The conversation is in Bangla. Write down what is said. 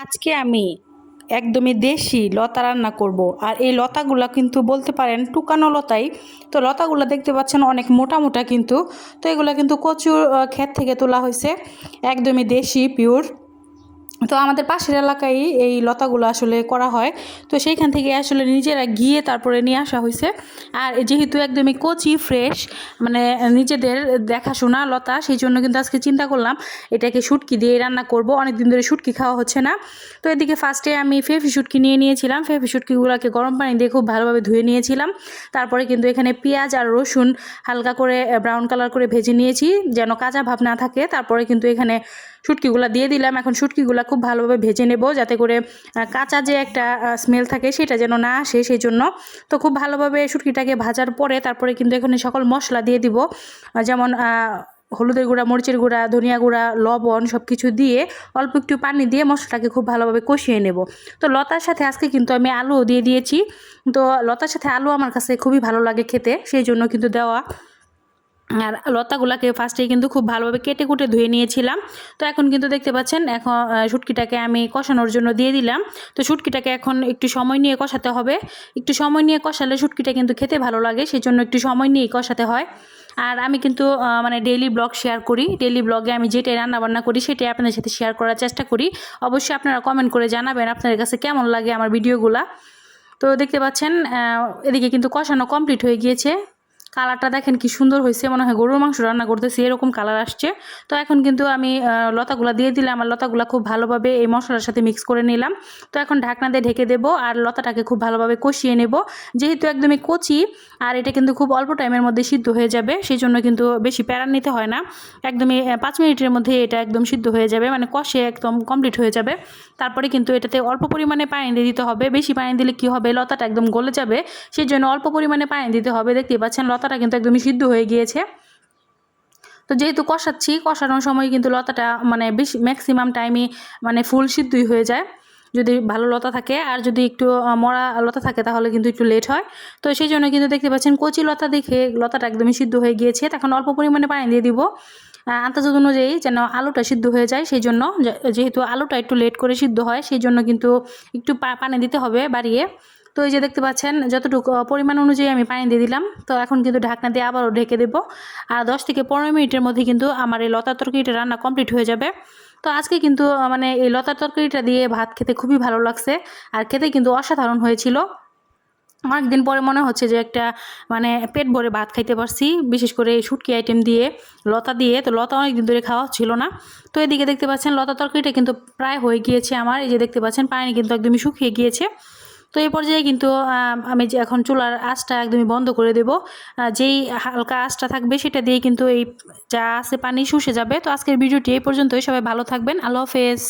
আজকে আমি একদমই দেশি লতা রান্না করব। আর এই লতাগুলা কিন্তু বলতে পারেন টুকানো লতাই। তো লতাগুলা দেখতে পাচ্ছেন অনেক মোটা মোটা কিন্তু। তো এগুলা কিন্তু কচুর ক্ষেত থেকে তোলা হয়েছে, একদমই দেশি পিওর। তো আমাদের পাশের এলাকায় এই লতাগুলো আসলে করা হয়। তো সেইখান থেকে আসলে নিজেরা গিয়ে তারপরে নিয়ে আসা হয়েছে। আর যেহেতু একদমই কচি ফ্রেশ, মানে নিজেদের দেখাশোনা লতা, সেই জন্য কিন্তু আজকে চিন্তা করলাম এটাকে শুটকি দিয়ে রান্না করব। অনেক দিন ধরে শুটকি খাওয়া হচ্ছে না। তো এদিকে ফার্স্টে আমি ফেফি শুটকি নিয়ে নিয়েছিলাম। ফেফি শুটকিগুলোকে গরম পানি দিয়ে খুব ভালোভাবে ধুয়ে নিয়েছিলাম। তারপরে কিন্তু এখানে পেঁয়াজ আর রসুন হালকা করে ব্রাউন কালার করে ভেজে নিয়েছি, যেন কাঁচা ভাব না থাকে। তারপরে কিন্তু এখানে শুটকিগুলো দিয়ে দিলাম। এখন শুটকিগুলো খুব ভালোভাবে ভেজে নেব, যাতে করে কাঁচা যে একটা স্মেল থাকে সেটা যেন না আসে, সেই জন্য। তো খুব ভালোভাবে শুটকিটাকে ভাজার পরে তারপরে কিন্তু এখানে সকল মশলা দিয়ে দিব, যেমন হলুদের গুঁড়া, মরিচের গুঁড়া, ধনিয়া গুঁড়া, লবণ সব কিছু দিয়ে অল্প একটু পানি দিয়ে মশলাটাকে খুব ভালোভাবে কষিয়ে নেব। তো লতার সাথে আজকে কিন্তু আমি আলুও দিয়ে দিয়েছি। তো লতার সাথে আলু আমার কাছে খুবই ভালো লাগে খেতে, সেই জন্য কিন্তু দেওয়া। আর লতাগুলাকে ফার্স্টেই কিন্তু খুব ভালোভাবে কেটে কুটে ধুয়ে নিয়েছিলাম। তো এখন কিন্তু দেখতে পাচ্ছেন, এখন শুটকিটাকে আমি কষানোর জন্য দিয়ে দিলাম। তো শুটকিটাকে এখন একটু সময় নিয়ে কষাতে হবে। একটু সময় নিয়ে কষালে শুটকিটা কিন্তু খেতে ভালো লাগে, সেই জন্য একটু সময় নিয়েই কষাতে হয়। আর আমি কিন্তু মানে ডেইলি ব্লগ শেয়ার করি। ডেইলি ব্লগে আমি যেটাই রান্নাবান্না করি সেটাই আপনাদের সাথে শেয়ার করার চেষ্টা করি। অবশ্যই আপনারা কমেন্ট করে জানাবেন আপনাদের কাছে কেমন লাগে আমার ভিডিওগুলা। তো দেখতে পাচ্ছেন এদিকে কিন্তু কষানো কমপ্লিট হয়ে গিয়েছে। কালারটা দেখেন কি সুন্দর হয়েছে, মনে হয় গরুর মাংস রান্না করতেছি এরকম কালার আসছে। তো এখন কিন্তু আমি লতাগুলা দিয়ে দিলাম, আর লতাগুলা খুব ভালোভাবে এই মশলার সাথে মিক্স করে নিলাম। তো এখন ঢাকনা দিয়ে ঢেকে দেবো আর লতাটাকে খুব ভালোভাবে কষিয়ে নেব। যেহেতু একদমই কচি আর এটা কিন্তু খুব অল্প টাইমের মধ্যে সিদ্ধ হয়ে যাবে, সেই জন্য কিন্তু বেশি প্যারান নিতে হয় না। একদমই 5 মিনিটের মধ্যে এটা একদম সিদ্ধ হয়ে যাবে, মানে কষে একদম কমপ্লিট হয়ে যাবে। তারপরে কিন্তু এটাতে অল্প পরিমাণে পানি দিয়ে দিতে হবে। বেশি পানি দিলে কি হবে, লতাটা একদম গলে যাবে, সেই জন্য অল্প পরিমাণে পানি দিতে হবে। দেখতেই পাচ্ছেন লতাটা কিন্তু একদমই সিদ্ধ হয়ে গিয়েছে। তো যেহেতু কষাচ্ছি, কষানোর সময় কিন্তু লতাটা মানে বেশি ম্যাক্সিমাম টাইমই মানে ফুল সিদ্ধই হয়ে যায় যদি ভালো লতা থাকে। আর যদি একটু মরা লতা থাকে তাহলে কিন্তু একটু লেট হয়। তো সেই জন্য কিন্তু দেখতে পাচ্ছেন কচি লতা দেখে লতাটা একদমই সিদ্ধ হয়ে গিয়েছে। তখন অল্প পরিমাণে পানি দিয়ে দিব আন্দাজ অনুযায়ী, যেন আলুটা সিদ্ধ হয়ে যায়। সেই জন্য যেহেতু আলুটা একটু লেট করে সিদ্ধ হয়, সেই জন্য কিন্তু একটু পানি দিতে হবে বাড়িয়ে। তো এই যে দেখতে পাচ্ছেন যতটুকু পরিমাণ অনুযায়ী আমি পানি দিয়ে দিলাম। তো এখন কিন্তু ঢাকনা দিয়ে আবারও ঢেকে দেবো। আর 10 থেকে 15 মিনিটের মধ্যে কিন্তু আমার এই লতার তরকারিটা রান্না কমপ্লিট হয়ে যাবে। তো আজকে কিন্তু মানে এই লতার তরকারিটা দিয়ে ভাত খেতে খুবই ভালো লাগছে, আর খেতে কিন্তু অসাধারণ হয়েছিল। অনেকদিন পরে মনে হচ্ছে যে একটা মানে পেট ভরে ভাত খাইতে পারছি, বিশেষ করে এই শুটকি আইটেম দিয়ে, লতা দিয়ে। তো লতা অনেকদিন ধরে খাওয়া ছিল না। তো এদিকে দেখতে পাচ্ছেন লতা তরকারিটা কিন্তু প্রায় হয়ে গিয়েছে আমার। এই যে দেখতে পাচ্ছেন পানি কিন্তু একদমই শুকিয়ে গিয়েছে। তো এই পর্যায়ে কিন্তু আমি যে এখন চুলার আঁচটা একদমই বন্ধ করে দেব। যেই হালকা আঁচটা থাকবে সেটা দিয়ে কিন্তু এই যা আছে পানি শুষে যাবে। তো আজকের ভিডিওটি এই পর্যন্তই। সবাই ভালো থাকবেন। আল্লাহ হাফেজ।